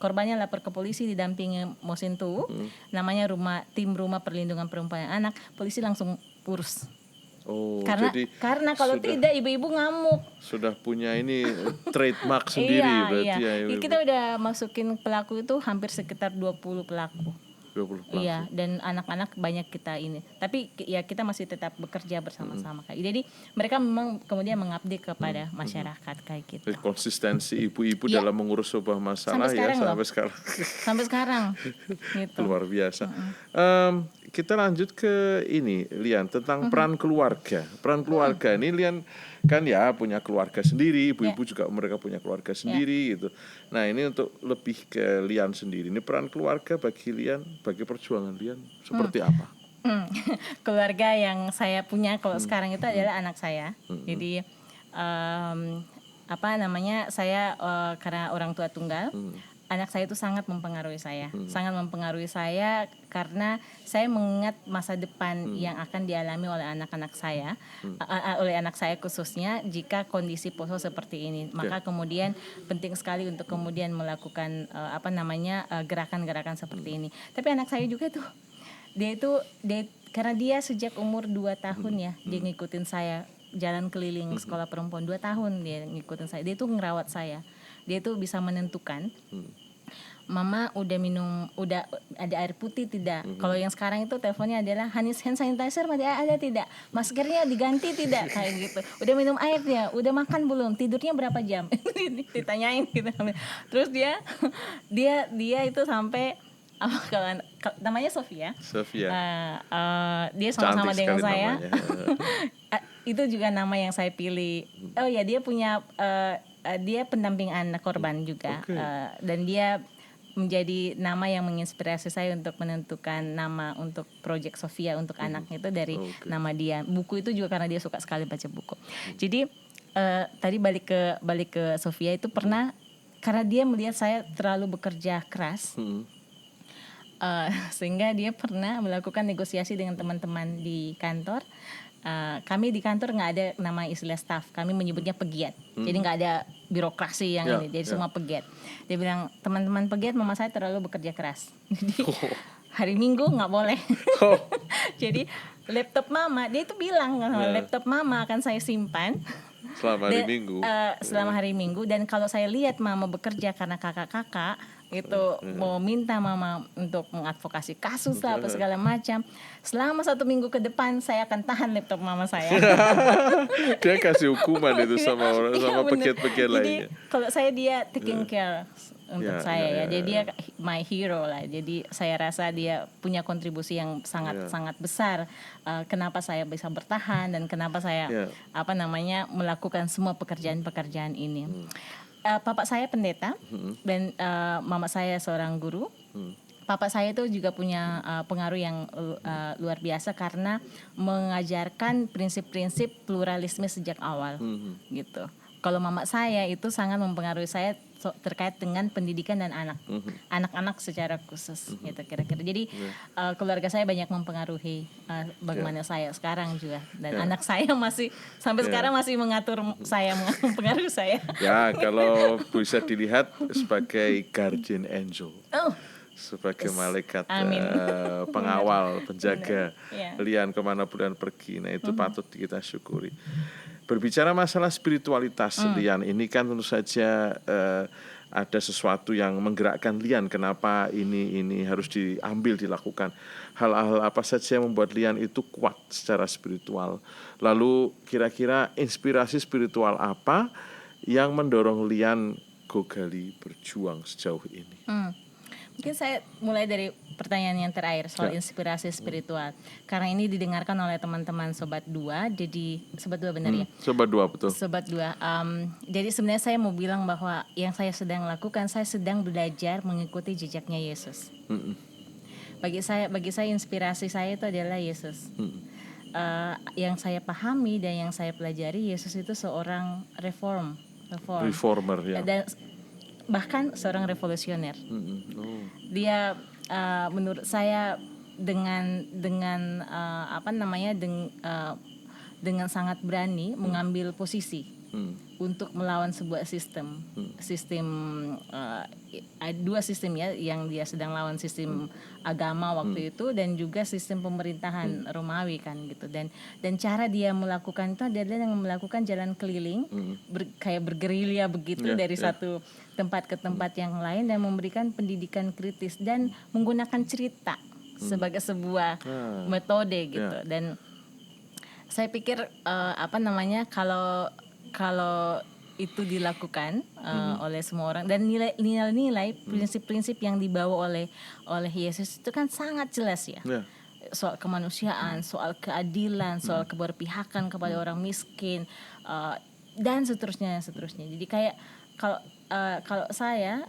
korbannya lapor ke polisi didampingi Mosintu, namanya tim Rumah Perlindungan Perempuan dan Anak, polisi langsung urus. Karena kalau tidak ibu-ibu ngamuk. Sudah punya ini trademark sendiri berarti ya. Kita udah masukin pelaku itu hampir sekitar 20 pelaku. 20 pelaku. Iya, dan anak-anak banyak kita ini. Tapi ya kita masih tetap bekerja bersama-sama kayak. Jadi mereka memang kemudian mengabdi kepada masyarakat kayak gitu. Jadi konsistensi ibu-ibu Iya. dalam mengurus sebuah masalah Sampai sekarang loh. sampai sekarang. Sampai sekarang gitu. Luar biasa. Kita lanjut ke ini, Lian, tentang peran keluarga. Peran keluarga ini Lian kan ya punya keluarga sendiri, ibu-ibu juga mereka punya keluarga sendiri gitu. Nah ini untuk lebih ke Lian sendiri. Ini peran keluarga bagi Lian, bagi perjuangan Lian seperti apa? Keluarga yang saya punya kalau sekarang itu adalah anak saya. Jadi saya karena orang tua tunggal. Anak saya itu sangat mempengaruhi saya, sangat mempengaruhi saya karena saya mengingat masa depan yang akan dialami oleh anak-anak saya, oleh anak saya khususnya jika kondisi poso seperti ini. Maka kemudian penting sekali untuk kemudian melakukan gerakan-gerakan seperti ini. Tapi anak saya juga tuh, dia karena dia sejak umur 2 tahun ya, dia ngikutin saya jalan keliling sekolah perempuan 2 tahun dia ngikutin saya. Dia tuh ngerawat saya. Dia tuh bisa menentukan Mama udah ada air putih tidak? Kalau yang sekarang itu teleponnya adalah hand sanitizer masih ada tidak? Maskernya diganti tidak? Kayak gitu. Udah minum air ya? Udah makan belum? Tidurnya berapa jam? Ditanyain gitu. Terus dia itu sampai kalau namanya Sofia. Dia sama-sama dengan saya. Itu juga nama yang saya pilih. Oh ya, dia punya dia pendamping anak korban juga. Dan dia menjadi nama yang menginspirasi saya untuk menentukan nama untuk Project Sofia untuk anaknya itu dari nama dia. Buku itu juga karena dia suka sekali baca buku. Jadi tadi balik ke Sofia itu pernah karena dia melihat saya terlalu bekerja keras. Sehingga dia pernah melakukan negosiasi dengan teman-teman di kantor. Kami di kantor nggak ada nama istilah staff, kami menyebutnya pegiat. Jadi nggak ada birokrasi yang ini, jadi semua pegiat. Dia bilang teman-teman pegiat, mama saya terlalu bekerja keras. Jadi hari Minggu nggak boleh. Jadi laptop mama, dia itu bilang laptop mama akan saya simpan selama hari Minggu. Selama hari Minggu, dan kalau saya lihat mama bekerja karena kakak-kakak itu mau minta mama untuk mengadvokasi kasus lah apa segala macam, selama 1 minggu ke depan saya akan tahan laptop mama saya. Dia kasih hukuman itu sama pegiat-pegiat lainnya. Jadi kalau dia taking care untuk saya. Jadi dia my hero lah. Jadi saya rasa dia punya kontribusi yang sangat besar. Kenapa saya bisa bertahan dan kenapa saya melakukan semua pekerjaan-pekerjaan ini. Papa saya pendeta dan mama saya seorang guru. Papa saya itu juga punya pengaruh yang luar biasa karena mengajarkan prinsip-prinsip pluralisme sejak awal, gitu. Kalau mama saya itu sangat mempengaruhi saya terkait dengan pendidikan dan anak-anak secara khusus, gitu kira-kira. Jadi keluarga saya banyak mempengaruhi bagaimana saya sekarang juga, dan anak saya masih sampai sekarang masih mengatur saya, mempengaruhi saya. Ya, kalau bisa dilihat sebagai guardian angel. Sebagai malaikat pengawal, penjaga Lian kemanapun Lian pergi. Nah itu patut kita syukuri. Berbicara masalah spiritualitas Lian, ini kan tentu saja ada sesuatu yang menggerakkan Lian. Kenapa ini harus dilakukan? Hal-hal apa saja yang membuat Lian itu kuat secara spiritual? Lalu kira-kira inspirasi spiritual apa yang mendorong Lian Gogali berjuang sejauh ini? Mungkin saya mulai dari pertanyaan yang terakhir soal inspirasi spiritual. Karena ini didengarkan oleh teman-teman Sobat 2, jadi Sobat 2 benar ya? Sobat 2 betul. Sobat 2. Jadi sebenarnya saya mau bilang bahwa yang saya sedang lakukan, saya sedang belajar mengikuti jejaknya Yesus. Bagi saya inspirasi saya itu adalah Yesus. Yang saya pahami dan yang saya pelajari, Yesus itu seorang reformer ya. Dan bahkan seorang revolusioner. Dia menurut saya dengan sangat berani mengambil posisi untuk melawan sebuah sistem, dua sistem ya yang dia sedang lawan, sistem agama waktu itu dan juga sistem pemerintahan Romawi kan gitu. Dan cara dia melakukan itu adalah yang melakukan jalan keliling, kayak bergerilya begitu dari satu tempat ke tempat yang lain dan memberikan pendidikan kritis dan menggunakan cerita sebagai sebuah metode gitu. Dan saya pikir kalau itu dilakukan oleh semua orang dan nilai-nilai prinsip-prinsip yang dibawa oleh Yesus itu kan sangat jelas ya. Soal kemanusiaan, soal keadilan, soal keberpihakan kepada orang miskin, dan seterusnya. Jadi kayak kalau saya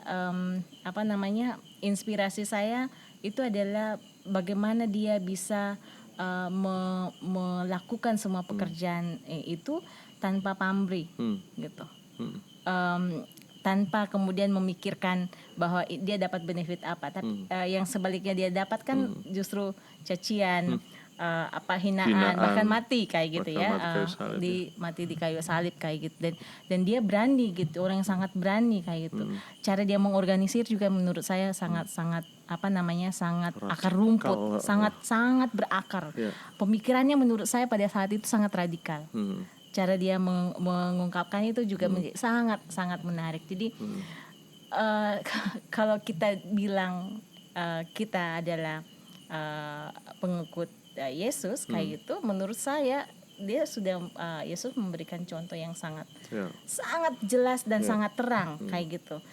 inspirasi saya itu adalah bagaimana dia bisa melakukan semua pekerjaan itu tanpa pamrih gitu, tanpa kemudian memikirkan bahwa dia dapat benefit apa, tapi yang sebaliknya dia dapatkan justru cacian, hinaan, bahkan mati kayak gitu ya, mati di kayu salib kayak gitu. Dan dia berani gitu, orang yang sangat berani kayak gitu. Cara dia mengorganisir juga menurut saya sangat akar rumput, sangat berakar. Pemikirannya menurut saya pada saat itu sangat radikal. Cara dia mengungkapkan itu juga sangat menarik. Jadi kalau kita bilang kita adalah pengikut Yesus kayak gitu, menurut saya dia sudah Yesus memberikan contoh yang sangat jelas dan sangat terang kayak gitu.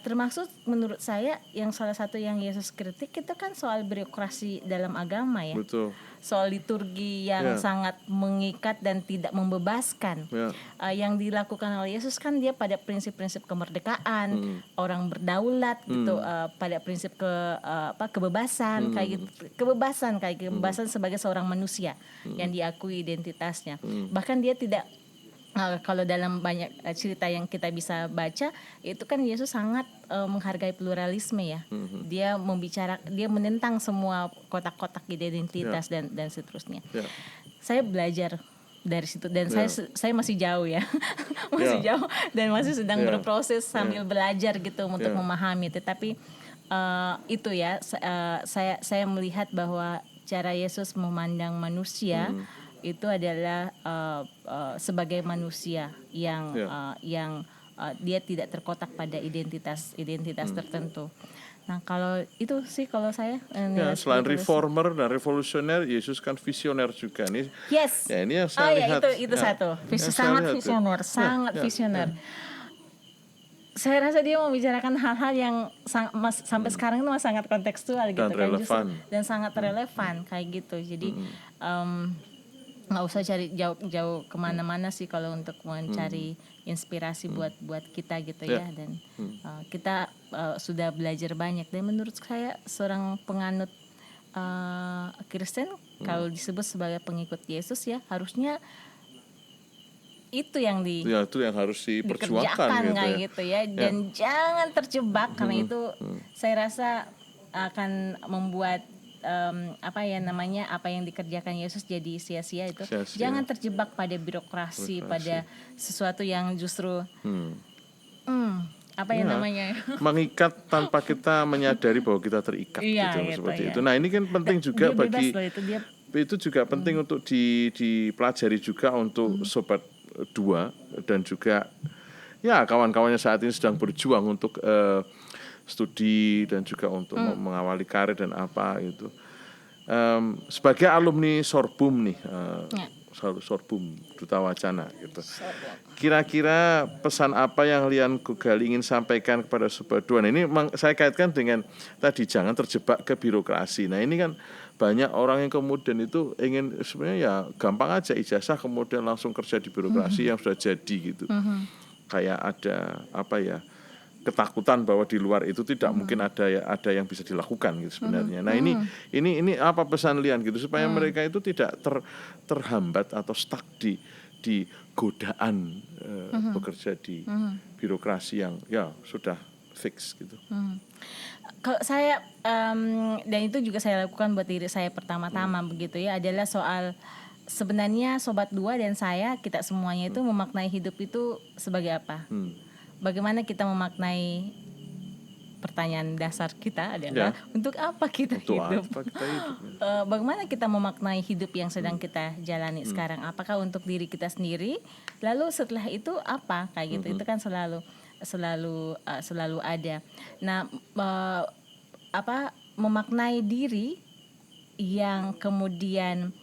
Termasuk menurut saya yang salah satu yang Yesus kritik itu kan soal birokrasi dalam agama ya. Betul. Soal liturgi yang sangat mengikat dan tidak membebaskan. Yang dilakukan oleh Yesus kan dia pada prinsip-prinsip kemerdekaan, orang berdaulat gitu, pada prinsip kebebasan kayak gitu. Kebebasan sebagai seorang manusia yang diakui identitasnya. Bahkan dia tidak kalau dalam banyak cerita yang kita bisa baca itu kan Yesus sangat menghargai pluralisme ya. Dia menentang semua kotak-kotak identitas dan seterusnya. Saya belajar dari situ dan saya masih jauh ya. Masih jauh dan masih sedang berproses sambil belajar gitu untuk memahami. Tetapi itu ya saya melihat bahwa cara Yesus memandang manusia itu adalah sebagai manusia yang dia tidak terkotak pada identitas tertentu. Nah kalau itu sih kalau saya selain reformer dan revolusioner, Yesus kan visioner juga nih. Yes. Ya, ini yang saya lihat. Itu satu. Sangat visioner, sangat visioner. Saya rasa dia membicarakan hal-hal yang sampai sekarang itu sangat kontekstual gitu kan, dan sangat relevan kayak gitu. Jadi nggak usah cari jauh kemana-mana sih kalau untuk mencari inspirasi buat kita gitu ya. Dan kita sudah belajar banyak. Dan menurut saya seorang penganut Kristen kalau disebut sebagai pengikut Yesus ya harusnya itu yang itu yang harus diperjuangkan gitu ya. Dan jangan terjebak karena itu saya rasa akan membuat apa yang dikerjakan Yesus jadi sia-sia itu. Jangan terjebak pada birokrasi, pada sesuatu yang justru mengikat tanpa kita menyadari bahwa kita terikat seperti itu. Nah, ini kan penting juga bagi itu juga penting untuk dipelajari juga untuk sobat dua dan juga ya kawan-kawannya saat ini sedang berjuang untuk studi dan juga untuk mengawali karir dan apa itu. Sebagai alumni Sorbum nih, Sorbum Duta Wacana gitu. Kira-kira pesan apa yang Lian Gogali ingin sampaikan kepada sobat dua? Nah, ini saya kaitkan dengan tadi jangan terjebak ke birokrasi. Nah, ini kan banyak orang yang kemudian itu ingin sebenarnya ya gampang aja ijazah kemudian langsung kerja di birokrasi yang sudah jadi gitu. Kayak ada ketakutan bahwa di luar itu tidak mungkin ada yang bisa dilakukan gitu sebenarnya. Nah, ini apa pesan Lian gitu supaya mereka itu tidak terhambat atau stuck di godaan bekerja di birokrasi yang ya sudah fix gitu. Kalau saya dan itu juga saya lakukan buat diri saya pertama-tama begitu ya adalah soal sebenarnya Sobat Dua dan saya, kita semuanya itu memaknai hidup itu sebagai apa? Bagaimana kita memaknai, pertanyaan dasar kita adalah untuk apa kita Untuk hidup? apa kita hidup? Bagaimana kita memaknai hidup yang sedang kita jalani sekarang? Apakah untuk diri kita sendiri? Lalu setelah itu apa? Kayak gitu. Itu kan selalu ada. Nah, memaknai diri yang kemudian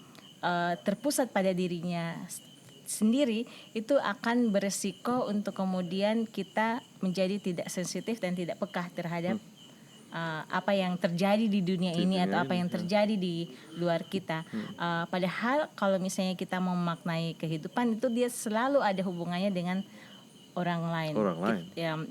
terpusat pada dirinya sendiri itu akan beresiko untuk kemudian kita menjadi tidak sensitif dan tidak peka terhadap apa yang terjadi di dunia ini atau apa yang terjadi di luar kita. Padahal kalau misalnya kita memaknai kehidupan itu dia selalu ada hubungannya dengan orang lain.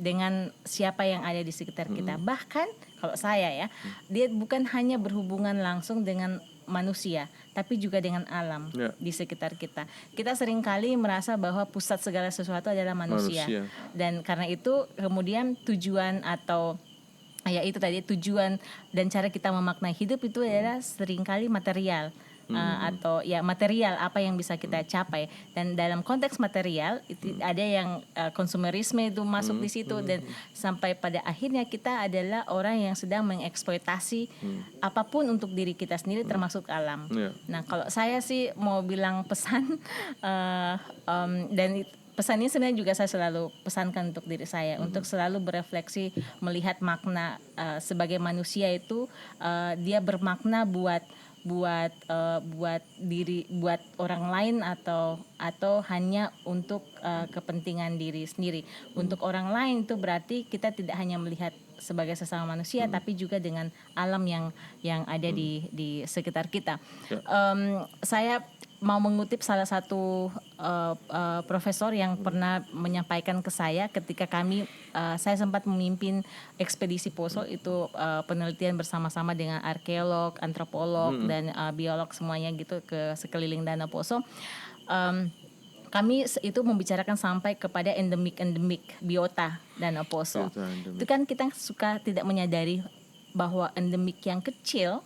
Dengan siapa yang ada di sekitar kita. Bahkan kalau saya ya, dia bukan hanya berhubungan langsung dengan manusia, tapi juga dengan alam di sekitar kita. Kita seringkali merasa bahwa pusat segala sesuatu adalah manusia. Dan karena itu kemudian tujuan atau ya itu tadi tujuan dan cara kita memaknai hidup itu adalah seringkali material. Atau ya material apa yang bisa kita capai, dan dalam konteks material itu ada yang konsumerisme itu masuk di situ, dan sampai pada akhirnya kita adalah orang yang sedang mengeksploitasi apapun untuk diri kita sendiri termasuk alam. Nah kalau saya sih mau bilang pesan dan pesan ini sebenarnya juga saya selalu pesankan untuk diri saya untuk selalu berefleksi melihat makna sebagai manusia itu dia bermakna buat diri, buat orang lain atau hanya untuk kepentingan diri sendiri. Untuk orang lain itu berarti kita tidak hanya melihat sebagai sesama manusia tapi juga dengan alam yang ada di sekitar kita. Saya mau mengutip salah satu profesor yang pernah menyampaikan ke saya ketika saya sempat memimpin ekspedisi Poso, itu penelitian bersama-sama dengan arkeolog, antropolog dan biolog semuanya gitu ke sekeliling Danau Poso. Kami itu membicarakan sampai kepada endemik biota Danau Poso. Itu kan kita suka tidak menyadari bahwa endemik yang kecil,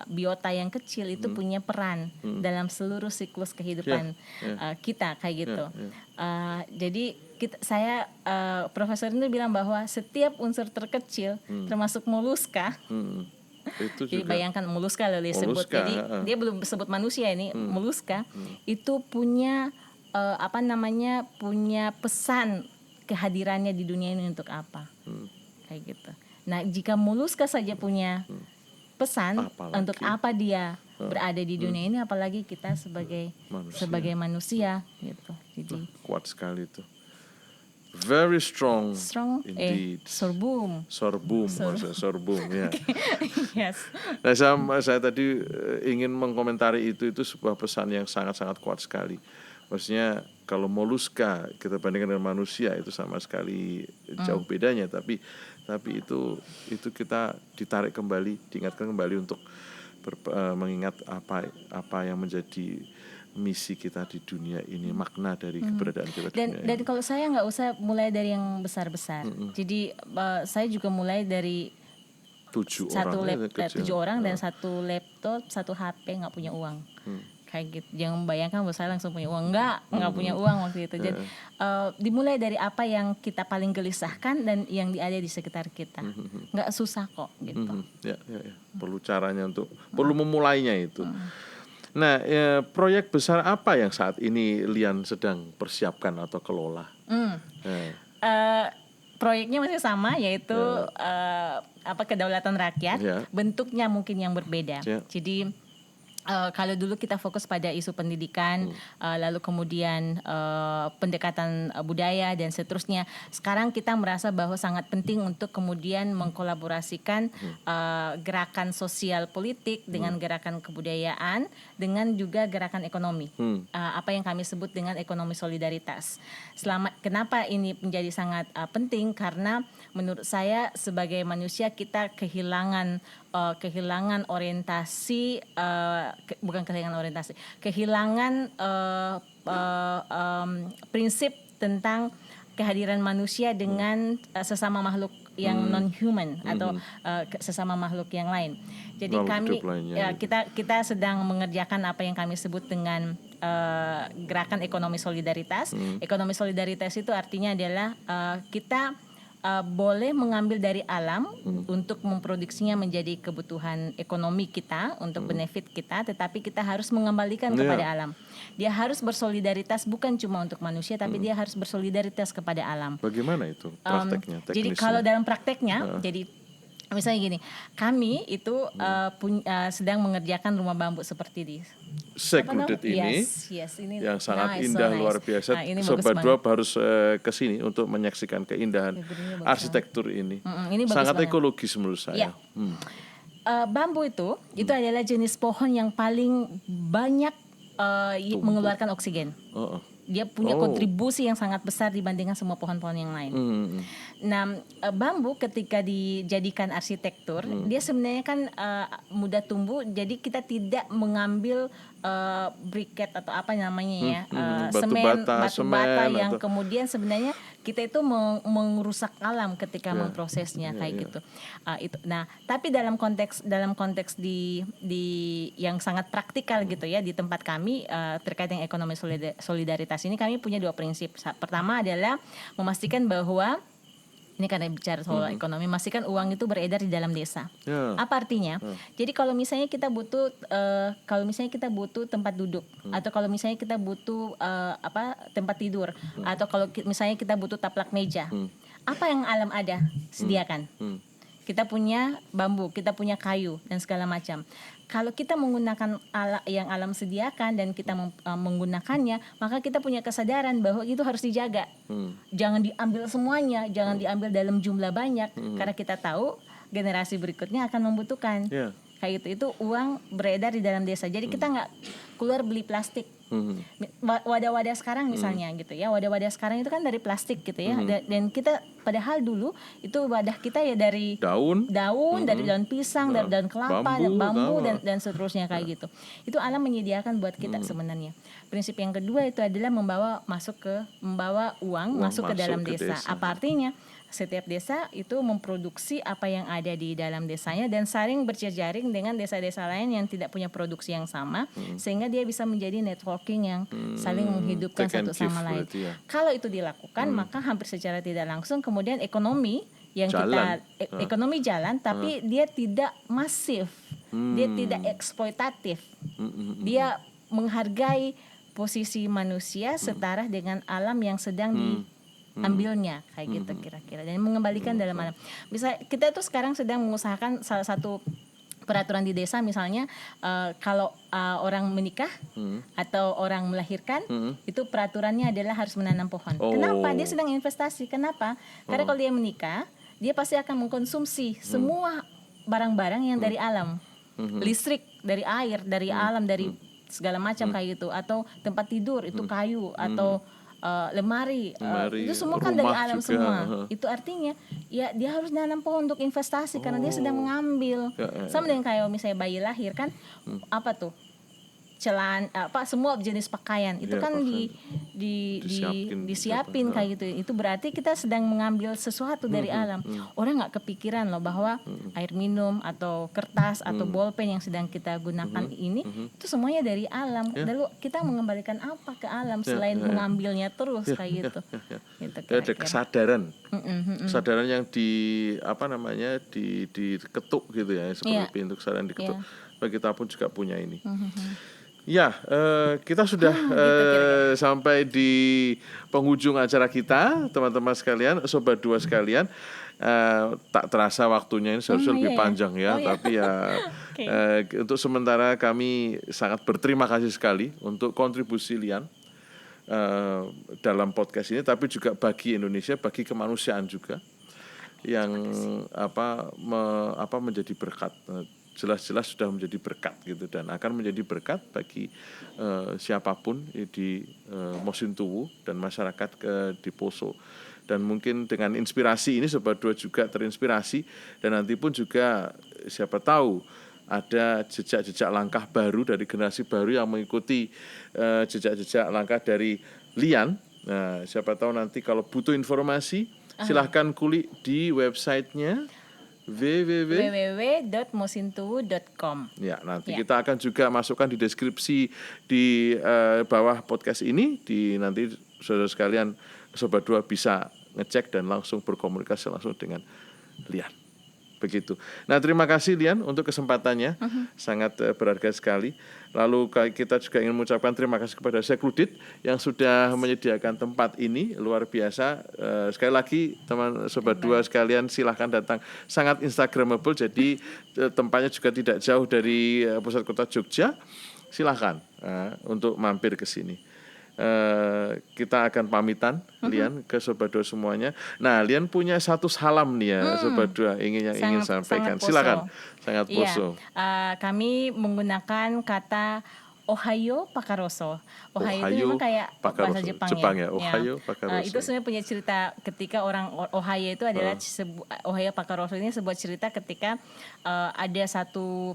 biota yang kecil itu punya peran dalam seluruh siklus kehidupan kita kayak gitu. Jadi profesor ini bilang bahwa setiap unsur terkecil termasuk moluska. Itu Jadi juga bayangkan moluska loh disebut. Jadi dia belum sebut manusia ini, moluska itu punya punya pesan kehadirannya di dunia ini untuk apa, kayak gitu. Nah, jika moluska saja punya pesan untuk apa dia berada di dunia ini, apalagi kita sebagai manusia gitu. Jadi kuat sekali itu. Very strong indeed. Sorbum ya. Yes. Nah, saya tadi ingin mengomentari itu sebuah pesan yang sangat-sangat kuat sekali. Maksudnya kalau moluska kita bandingkan dengan manusia itu sama sekali jauh bedanya, tapi itu kita ditarik kembali, diingatkan kembali untuk mengingat apa yang menjadi misi kita di dunia ini, makna dari keberadaan kita di dunia ini. Dan kalau saya nggak usah mulai dari yang besar-besar. Jadi saya juga mulai dari 7 orang dan 1 laptop, 1 HP, nggak punya uang. Kayak gitu. Jangan membayangkan bahwa saya langsung punya uang. Nggak punya uang waktu itu. Jadi dimulai dari apa yang kita paling gelisahkan dan yang ada di sekitar kita. Nggak susah kok gitu. Ya. Perlu caranya perlu memulainya itu. Nah, proyek besar apa yang saat ini Lian sedang persiapkan atau kelola? Proyeknya masih sama, yaitu kedaulatan rakyat. Bentuknya mungkin yang berbeda. Jadi kalau dulu kita fokus pada isu pendidikan, lalu kemudian pendekatan budaya dan seterusnya. Sekarang kita merasa bahwa sangat penting untuk kemudian mengkolaborasikan gerakan sosial politik dengan gerakan kebudayaan, dengan juga gerakan ekonomi. Apa yang kami sebut dengan ekonomi solidaritas. Kenapa ini menjadi sangat penting? Karena menurut saya sebagai manusia kita kehilangan orientasi, kehilangan prinsip tentang kehadiran manusia dengan sesama makhluk yang non-human atau sesama makhluk yang lain. Jadi Makhluk kami hidup lainnya, ya, kita sedang mengerjakan apa yang kami sebut dengan gerakan ekonomi solidaritas. Ekonomi solidaritas itu artinya adalah kita boleh mengambil dari alam untuk memproduksinya menjadi kebutuhan ekonomi kita, untuk benefit kita, tetapi kita harus mengembalikan kepada alam. Dia harus bersolidaritas bukan cuma untuk manusia, tapi dia harus bersolidaritas kepada alam. Bagaimana itu prakteknya, teknisnya? Jadi kalau dalam prakteknya, jadi misalnya gini, kami itu sedang mengerjakan rumah bambu seperti di Secluded ini, ini yang sangat nice, indah, so nice. luar biasa. Ini Sobat bagus Drop harus ke sini untuk menyaksikan keindahan arsitektur ini. Ini bagus sangat banget. ekologis menurut saya. Ya. Bambu itu adalah jenis pohon yang paling banyak mengeluarkan oksigen. Dia punya kontribusi yang sangat besar dibandingkan semua pohon-pohon yang lain. Nah, bambu ketika dijadikan arsitektur, dia sebenarnya kan mudah tumbuh. Jadi kita tidak mengambil briket atau apa namanya ya, batu bata yang atau kemudian sebenarnya kita itu merusak alam ketika memprosesnya kayak gitu. Itu. Nah, tapi dalam konteks di yang sangat praktikal gitu ya di tempat kami terkait dengan ekonomi solidaritas ini, kami punya 2 prinsip. Pertama adalah memastikan bahwa ini karena bicara soal ekonomi, memastikan uang itu beredar di dalam desa. Apa artinya? Jadi kalau misalnya kita butuh tempat duduk, atau kalau misalnya kita butuh tempat tidur, atau kalau misalnya kita butuh taplak meja, apa yang alam ada sediakan. Kita punya bambu, kita punya kayu dan segala macam. Kalau kita menggunakan yang alam sediakan dan kita menggunakannya, maka kita punya kesadaran bahwa itu harus dijaga. Jangan diambil semuanya, jangan diambil dalam jumlah banyak, karena kita tahu generasi berikutnya akan membutuhkan. Kayak itu uang beredar di dalam desa. Jadi kita nggak keluar beli plastik. Wadah-wadah sekarang misalnya gitu ya, wadah-wadah sekarang itu kan dari plastik gitu ya. Dan kita padahal dulu itu wadah kita ya dari daun, dari daun pisang, dari daun kelapa, bambu dan seterusnya kayak gitu. Itu alam menyediakan buat kita sebenarnya. Prinsip yang kedua itu adalah membawa uang masuk ke dalam desa. Apa artinya? Setiap desa itu memproduksi apa yang ada di dalam desanya dan saling berjejaring dengan desa-desa lain yang tidak punya produksi yang sama, sehingga dia bisa menjadi networking yang saling menghidupkan satu sama lain. Kalau itu dilakukan, maka hampir secara tidak langsung kemudian ekonomi yang ekonomi jalan, tapi dia tidak masif, dia tidak eksploitatif, dia menghargai posisi manusia setara dengan alam yang sedang ambilnya kayak gitu kira-kira, dan mengembalikan dalam alam. Bisa kita tuh sekarang sedang mengusahakan salah satu peraturan di desa misalnya, kalau orang menikah atau orang melahirkan, itu peraturannya adalah harus menanam pohon. Kenapa? Dia sedang investasi. Kenapa? Karena kalau dia menikah, dia pasti akan mengkonsumsi semua barang-barang yang dari alam, listrik dari air, dari alam, dari segala macam kayak gitu, atau tempat tidur itu kayu, atau lemari itu semua kan dari alam juga, semua. Itu artinya ya dia harus nanam pohon untuk investasi karena dia sedang mengambil. Sama dengan kayak misalnya bayi lahir kan, apa tuh celana semua jenis pakaian itu kan disiapin kayak gitu. Itu berarti kita sedang mengambil sesuatu dari alam. Orang nggak kepikiran loh bahwa air minum atau kertas atau bolpen yang sedang kita gunakan ini itu semuanya dari alam. Lalu kita mengembalikan apa ke alam selain mengambilnya terus kayak gitu. Gitu ada kesadaran. Kesadaran yang diketuk gitu ya, seperti pintu kesadaran diketuk. Kita pun juga punya ini. Ya, kita sudah sampai di penghujung acara kita, teman-teman sekalian, Sobat Dua sekalian. Tak terasa waktunya ini seharusnya lebih panjang ya, tapi ya untuk sementara kami sangat berterima kasih sekali untuk kontribusi Lian dalam podcast ini, tapi juga bagi Indonesia, bagi kemanusiaan juga yang menjadi berkat. Jelas-jelas sudah menjadi berkat gitu, dan akan menjadi berkat bagi siapapun di Mosintowo dan masyarakat di Poso. Dan mungkin dengan inspirasi ini Sobat Dua juga terinspirasi, dan nanti pun juga siapa tahu ada jejak-jejak langkah baru dari generasi baru yang mengikuti jejak-jejak langkah dari Lian. Nah, siapa tahu nanti kalau butuh informasi silahkan kulik di websitenya www.mosintowo.com. Ya, nanti Ya. kita akan juga masukkan di deskripsi di bawah podcast ini. Nanti saudara sekalian, Sobat Dua bisa ngecek dan langsung berkomunikasi langsung dengan Lian. Begitu. Nah, terima kasih Lian untuk kesempatannya, sangat berharga sekali. Lalu kita juga ingin mengucapkan terima kasih kepada Sekludit yang sudah menyediakan tempat ini, luar biasa. Sekali lagi teman Sobat Dua sekalian, silahkan datang, sangat instagramable, jadi tempatnya juga tidak jauh dari pusat kota Jogja. Silahkan untuk mampir ke sini. Kita akan pamitan Lian ke Sobat Dua semuanya. Nah, Lian punya satu salam nih ya, Sobat Dua ingin sampaikan. Silakan. Sangat poso. Iya, kami menggunakan kata Ohayo Pakaroso. Ohayo itu memang kayak bahasa Jepang ya. Ohayo Pakaroso. Itu sebenarnya punya cerita ketika orang Ohayo itu adalah Ohayo Pakaroso ini sebuah cerita ketika ada satu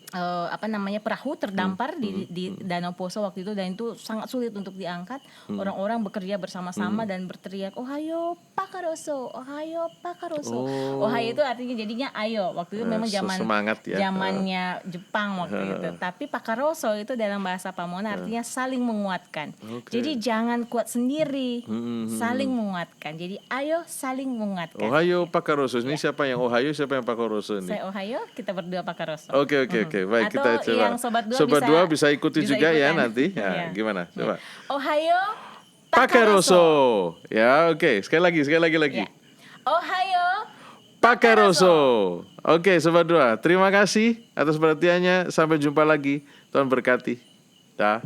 perahu terdampar di Danau Poso waktu itu, dan itu sangat sulit untuk diangkat. Orang-orang bekerja bersama-sama dan berteriak Ohayo Pakaroso, Ohayo Pakaroso. Ohayo itu artinya jadinya ayo. Waktu itu memang zamannya Jepang waktu itu. Tapi Pakaroso itu dalam bahasa Pamona artinya saling menguatkan. Jadi jangan kuat sendiri, saling menguatkan. Jadi ayo saling menguatkan. Ohayo Pakaroso. Ini siapa yang Ohayo, siapa yang Pakaroso ini? Saya Ohayo, kita berdua Pakaroso. Oke. Baik, atau kita coba. Yang Sobat Dua bisa ikuti juga ikutan. ya nanti. Ya, gimana? Coba. Ohayo Pakaroso. Ya, oke. Sekali lagi. Ya. Ohayo Pakaroso. Oke, Sobat Dua. Terima kasih atas perhatiannya. Sampai jumpa lagi. Tuhan berkati. Dah.